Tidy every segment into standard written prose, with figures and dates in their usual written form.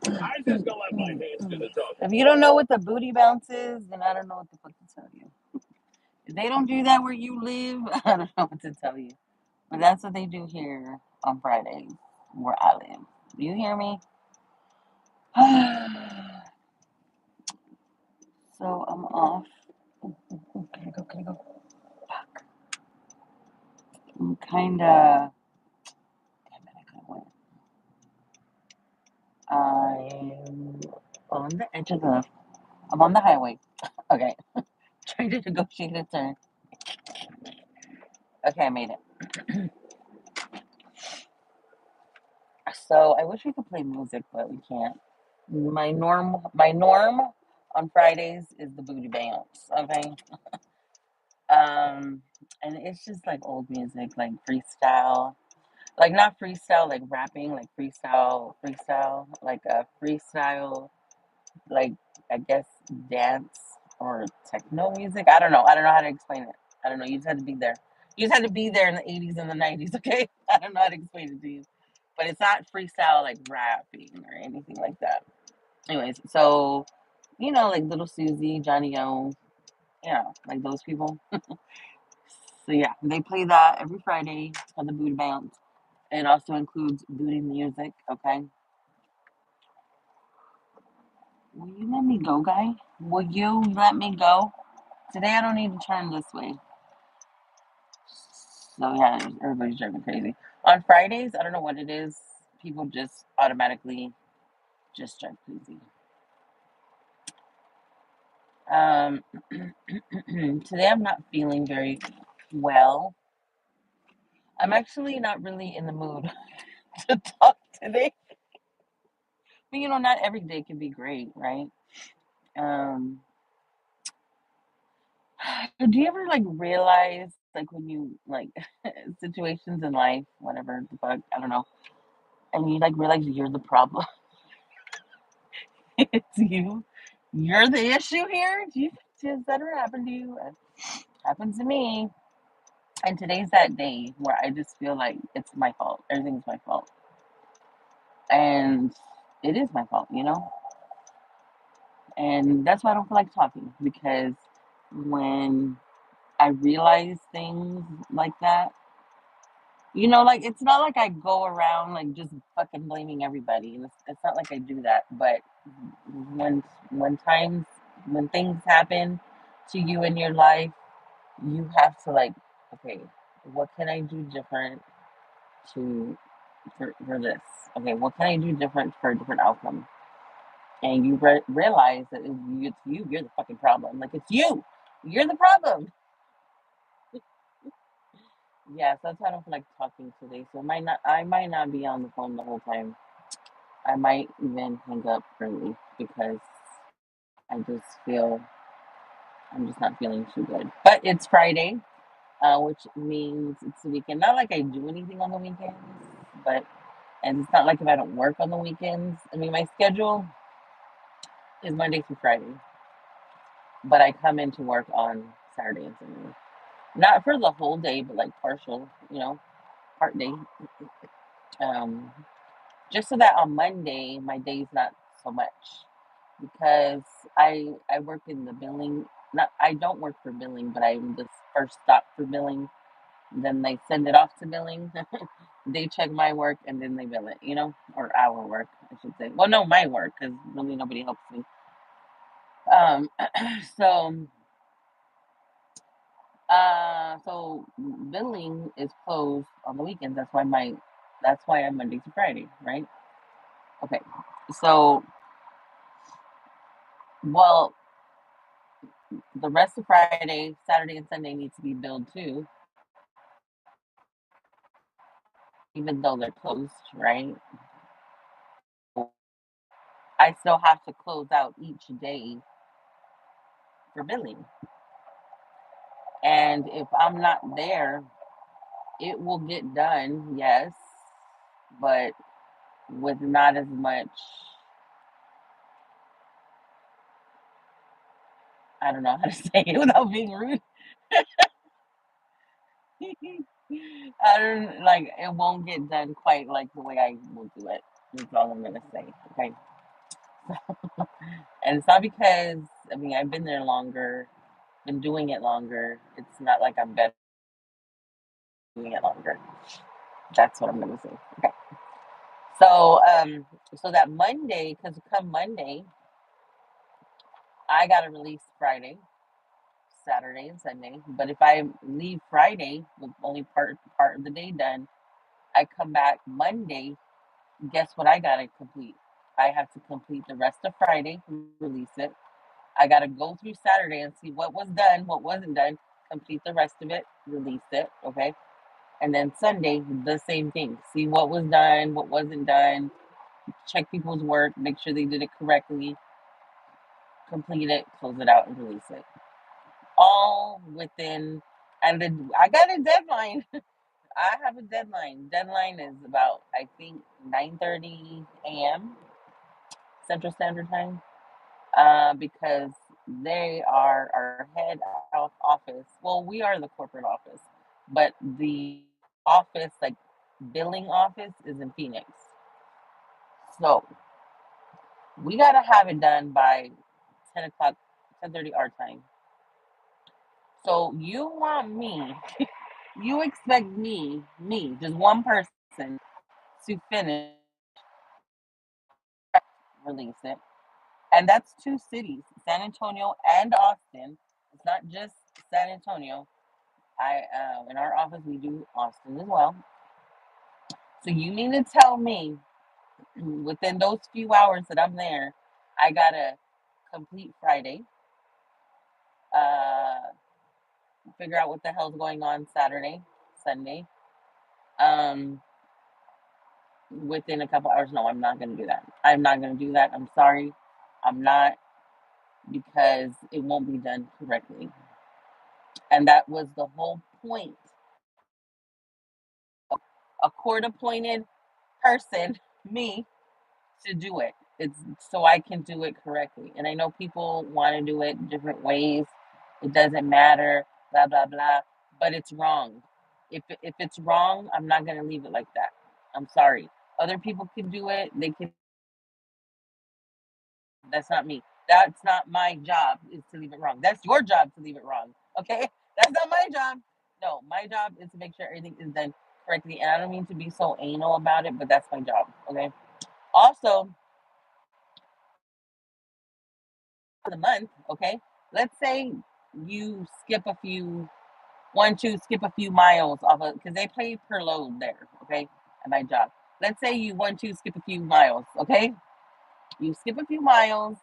I just go let my hands do the talking. If you don't know what the booty bounce is, then I don't know what the fuck to tell you. If they don't do that where you live, I don't know what to tell you. But that's what they do here on Fridays where I live. Do you hear me? So I'm off. Can I go? Can I go? Fuck. I'm kind of. Damn it, I could have went. I'm on the edge of the. I'm on the highway. Okay. Trying to negotiate a turn. Okay, I made it. So I wish we could play music, but we can't. My norm on Fridays is the booty bounce. Okay. And it's just like old music, like freestyle, like not freestyle, like rapping, like freestyle, like a freestyle, like I guess dance or techno music. I don't know how to explain it. I don't know. You just had to be there. You just had to be there in the 80s and the 90s. Okay. I don't know how to explain it to you, but it's not freestyle like rapping or anything like that. Anyways, so like Little Susie, Johnny O, like those people. So yeah, they play that every Friday. It's called the Booty Bounce. It also includes booty music. Okay, will you let me go, guy? Will you let me go? Today I don't need to turn this way. So yeah, everybody's driving crazy. On Fridays, I don't know what it is. People just automatically just drive crazy. Um, Today I'm not feeling very well. I'm actually not really in the mood to talk today. But not every day can be great, right? Um, do you ever like realize like when you like situations in life, whatever the fuck, I don't know, and you like realize you're the problem? It's you. You're the issue here. Does that ever happen to you? It happens to me. And today's that day where I just feel like it's my fault. Everything's my fault. And it is my fault. And that's why I don't feel like talking because when I realize things like that, like it's not like I go around like just fucking blaming everybody. And it's not like I do that. But when times when things happen to you in your life, you have to like, okay, what can I do different to for this? Okay, what can I do different for a different outcome? And you realize that it's you. You're the fucking problem. Like it's you. You're the problem. Yeah, so that's why I don't feel like talking today. So I might not be on the phone the whole time. I might even hang up early because I just feel I'm just not feeling too good. But it's Friday, which means it's the weekend. Not like I do anything on the weekends, but and it's not like if I don't work on the weekends. I mean, my schedule is Monday through Friday, but I come into work on Saturday and Sunday. Not for the whole day, but like partial, part day. Um, just so that on Monday my day's not so much because I work in the billing. Not I don't work for billing, but I'm the first stop for billing. Then they send it off to billing. They check my work and then they bill it, or our work, I should say. Well, no, my work because really nobody helps me. Um, so so billing is closed on the weekends. That's why I'm Monday to Friday, right? Okay. So well, the rest of Friday, Saturday, and Sunday need to be billed too, even though they're closed, right? I still have to close out each day for billing. And if I'm not there, it will get done, yes, but with not as much, I don't know how to say it without being rude. I it won't get done quite like the way I will do it. That's all I'm going to say. Okay. And it's not because, I mean, I've been there longer, been doing it longer. It's not like I'm better doing it longer. That's what I'm gonna say. Okay. So so that Monday, because come Monday, I gotta release Friday, Saturday, and Sunday. But if I leave Friday with only part of the day done, I come back Monday. Guess what I gotta complete? I have to complete the rest of Friday, release it. I gotta go through Saturday and see what was done, what wasn't done, complete the rest of it, release it, okay? And then Sunday, the same thing. See what was done, what wasn't done, check people's work, make sure they did it correctly, complete it, close it out, and release it. All within, and then I got a deadline. I have a deadline. Deadline is about, I think, 9:30 a.m. Central Standard Time, because they are our head office. Well, we are the corporate office, but the office, like billing office, is in Phoenix. So we gotta have it done by 10 o'clock, 10:30 our time. So you want me, you expect me, just one person to finish, release it. And that's two cities, San Antonio and Austin. It's not just San Antonio. I in our office we do Austin as well. So you mean to tell me within those few hours that I'm there, I gotta complete Friday, uh, figure out what the hell's going on Saturday, Sunday, um, within a couple hours? No, I'm not gonna do that. I'm not gonna do that. I'm sorry, I'm not, because it won't be done correctly. And that was the whole point. A court appointed person, me, to do it. It's so I can do it correctly. And I know people want to do it different ways. It doesn't matter, blah blah blah. But it's wrong. If it's wrong, I'm not gonna leave it like that. I'm sorry. Other people can do it. They can. That's not me. That's not my job. Is to leave it wrong. That's your job to leave it wrong. Okay. That's not my job. No, my job is to make sure everything is done correctly. And I don't mean to be so anal about it, but that's my job. Okay. Also, for the month, okay? Let's say you skip a few, one, two, skip a few miles off of, because they pay per load there, okay? At my job. Let's say you, one, two, skip a few miles, okay? You skip a few miles,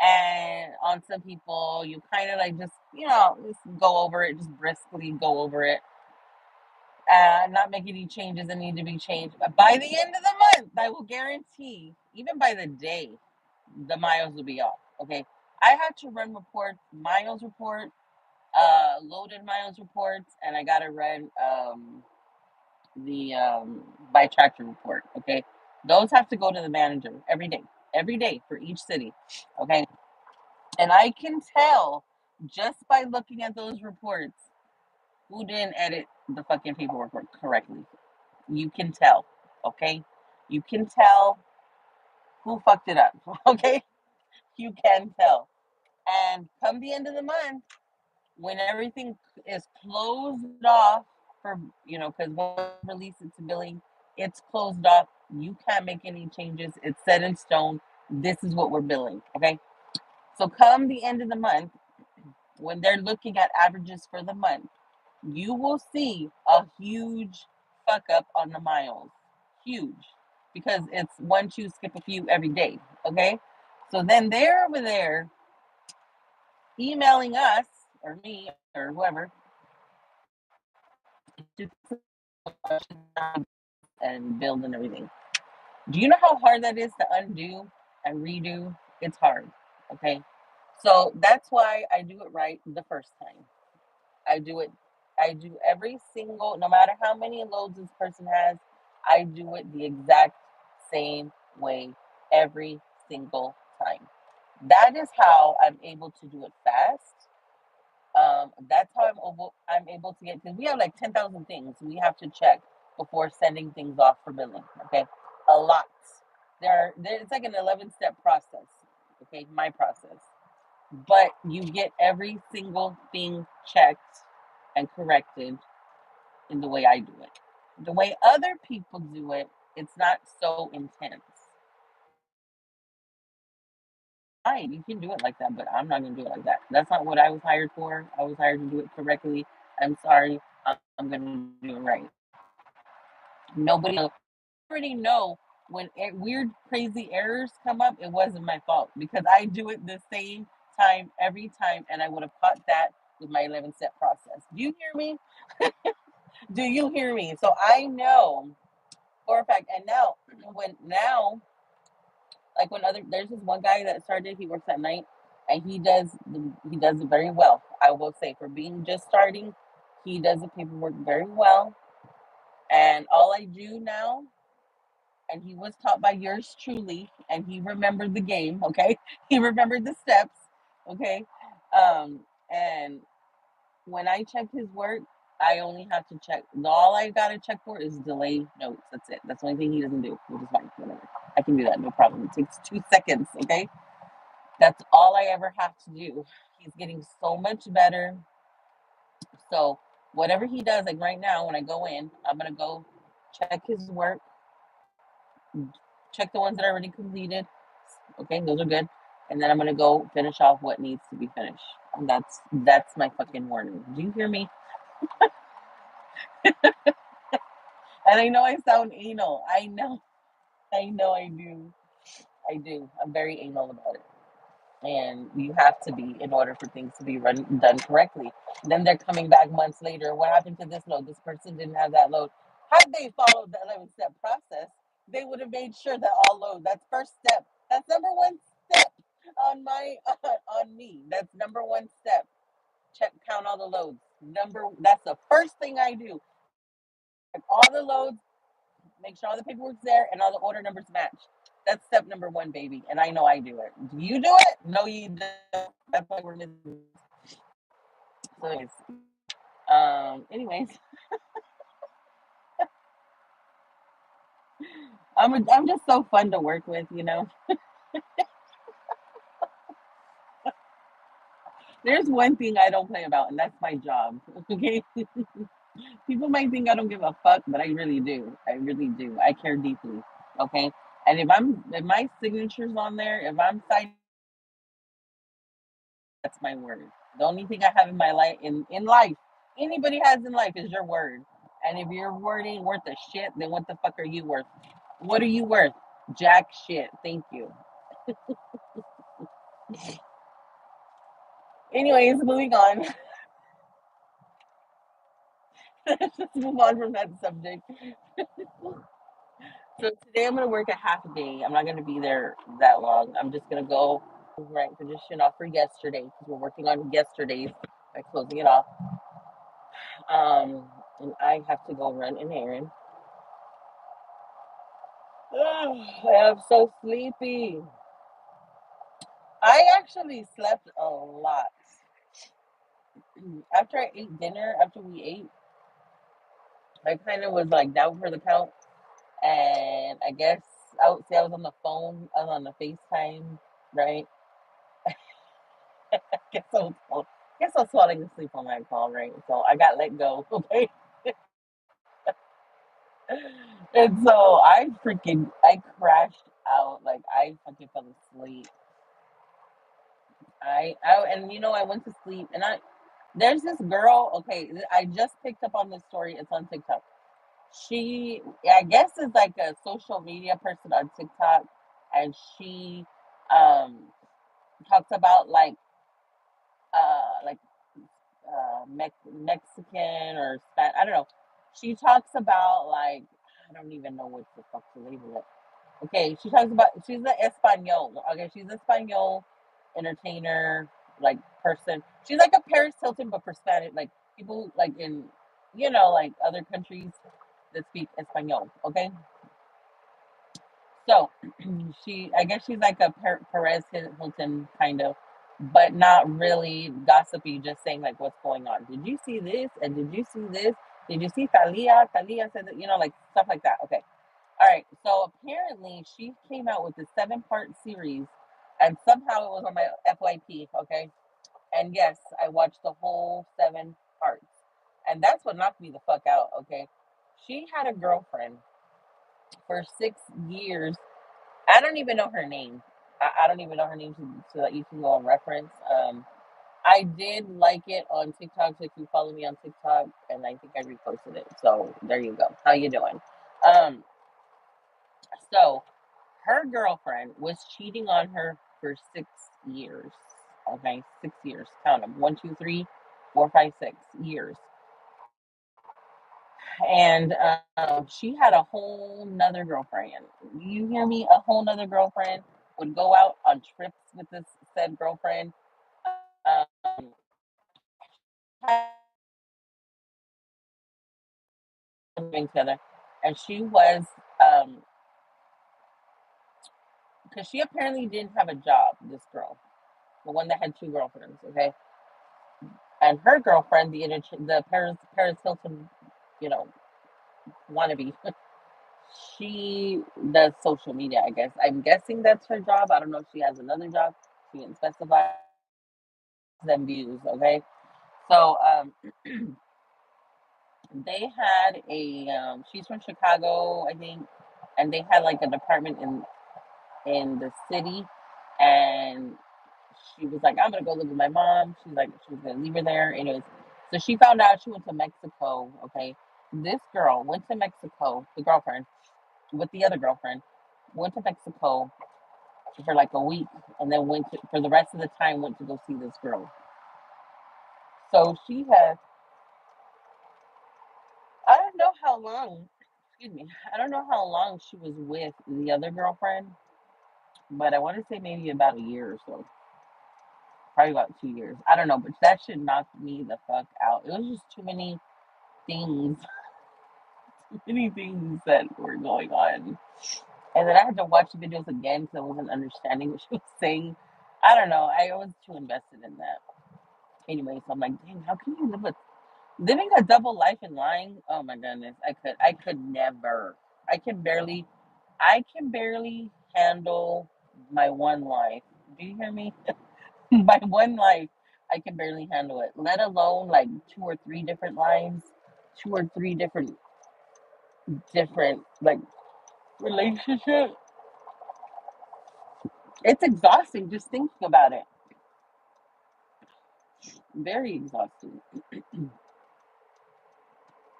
and on some people, you kind of like just, just go over it, just briskly go over it, and not make any changes that need to be changed. But by the end of the month, I will guarantee, even by the day, the miles will be off. Okay. I had to run reports, miles report, loaded miles reports, and I gotta run the by tractor report. Okay. Those have to go to the manager every day for each city. Okay. And I can tell just by looking at those reports who didn't edit the fucking paperwork correctly. You can tell. Okay. You can tell who fucked it up. Okay. You can tell. And come the end of the month, when everything is closed off for, because when we release it to billing, it's closed off. You can't make any changes. It's set in stone. This is what we're billing. Okay. So come the end of the month, when they're looking at averages for the month, you will see a huge fuck up on the miles. Huge. Because it's one, two, skip a few every day. Okay. So then they're over there emailing us or me or whoever and build and everything. Do you know how hard that is to undo and redo? It's hard. Okay. So that's why I do it right the first time. I do it, I do every single, no matter how many loads this person has, I do it the exact same way every single time. That is how I'm able to do it fast. That's how I'm able to get, because we have like 10,000 things we have to check before sending things off for billing. Okay, a lot. It's like an 11-step process. Okay, my process. But you get every single thing checked and corrected in the way I do it. The way other people do it, it's not so intense. Fine, you can do it like that, but I'm not gonna do it like that. That's not what I was hired for. I was hired to do it correctly. I'm sorry. I'm gonna do it right. Nobody already know when weird, crazy errors come up, it wasn't my fault because I do it the same time every time, and I would have caught that with my 11-step process. Do you hear me? Do you hear me? So I know for a fact. And now, like when other there's this one guy that started. He works at night, and he does it very well. I will say for being just starting, he does the paperwork very well. And all I do now, and he was taught by yours truly, and he remembered the game. Okay, he remembered the steps. Okay, and when I check his work, I only have to check. All I gotta check for is delay notes. That's it. That's the only thing he doesn't do, which is fine. Whatever. I can do that, no problem. It takes 2 seconds. Okay, that's all I ever have to do. He's getting so much better. So whatever he does, like right now, when I go in, I'm gonna go check his work, check the ones that are already completed. Okay, those are good. And then I'm gonna go finish off what needs to be finished. And that's my fucking warning. Do you hear me? And I know I sound anal. I know I do. I do. I'm very anal about it. And you have to be in order for things to be done correctly. Then they're coming back months later. What happened to this load? This person didn't have that load. Had they followed the 11-step process, they would have made sure that all load. That's first step. That's number one step on my on me. That's number one step. Check, count all the loads. That's the first thing I do. Check all the loads, make sure all the paperwork's there and all the order numbers match. That's step number one, baby. And I know I do it. Do you do it? No, you don't. That's why we're missing. So, anyways, I'm just so fun to work with. There's one thing I don't play about, and that's my job. Okay, people might think I don't give a fuck, but I really do. I really do. I care deeply. Okay, and if my signature's on there, if I'm signing, that's my word. The only thing I have in my life in life, anybody has in life is your word. And if your word ain't worth a shit, then what the fuck are you worth? What are you worth? Jack shit. Thank you. Anyways, moving on. Let's just move on from that subject. So today I'm gonna work a half a day. I'm not gonna be there that long. I'm just gonna go right position off for yesterday because we're working on yesterday's by closing it off. And I have to go run an errand. I'm so sleepy. I actually slept a lot. After I ate dinner, after we ate, I kind of was like down for the count. And I guess I would say I was on the phone, I was on the FaceTime, right? guess I was, guess I was falling asleep on that call, right? So I got let go, okay? And so I crashed out. Like I fucking fell asleep. And I went to sleep and there's this girl, okay, I just picked up on this story. It's on TikTok. She, I guess, is like a social media person on TikTok, and she um talks about like Mexican or I don't know. She talks about like I don't even know what the fuck to label it. Okay, she talks about she's an Espanol. Okay, she's an Espanol entertainer, like person. She's like a Paris Hilton, but for Spanish, like people like in like other countries that speak Espanol. Okay, so I guess she's like a Perez Hilton kind of, but not really gossipy. Just saying like what's going on. Did you see this? And did you see this? Did you see Thalia? Thalia said that like stuff like that. Okay. All right. So apparently she came out with a 7-part series, And somehow it was on my FYP, okay? And yes, I watched the whole 7 parts. And that's what knocked me the fuck out, okay? She had a girlfriend for 6 years. I don't even know her name. I don't even know her name so that you can go and reference. I did like it on TikTok, so if you follow me on TikTok, and I think I reposted it. So there you go. How you doing? Um, so her girlfriend was cheating on her for 6 years. Okay, 6 years. Count them. 1, 2, 3, 4, 5, 6 years. And she had a whole nother girlfriend. You hear me? A whole nother girlfriend would go out on trips with this said girlfriend. Um, living together, and she was because she apparently didn't have a job. This girl, the one that had 2 girlfriends, okay, and her girlfriend, the Paris Hilton, you know, wannabe. She does social media, I guess. I'm guessing that's her job. I don't know if she has another job. She didn't specify them views, okay? So they had she's from Chicago, I think, and they had like a department in the city, and she was like, I'm gonna go live with my mom. She's like, she was gonna leave her there. Anyways, so she found out she went to Mexico. Okay, this girl went to Mexico, the girlfriend with the other girlfriend, went to Mexico for like a week, and then went to, for the rest of the time went to go see this girl. So she has, I don't know how long. Excuse me. I don't know how long she was with the other girlfriend, but I want to say maybe about a year or so. Probably about 2 years. I don't know, but that should knock me the fuck out. It was just too many things, too many things that were going on. And then I had to watch the videos again because I wasn't understanding what she was saying. I don't know. I was too invested in that. Anyway, so I'm like, dang, how can you living a double life and lying? Oh my goodness, I could never. I can barely, I can barely handle my one life. Do you hear me? My one life, I can barely handle it. Let alone like 2 or 3 different lives, 2 or 3 different like relationships. It's exhausting just thinking about it. Very exhausting.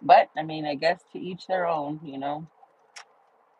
But I mean, I guess to each their own, you know.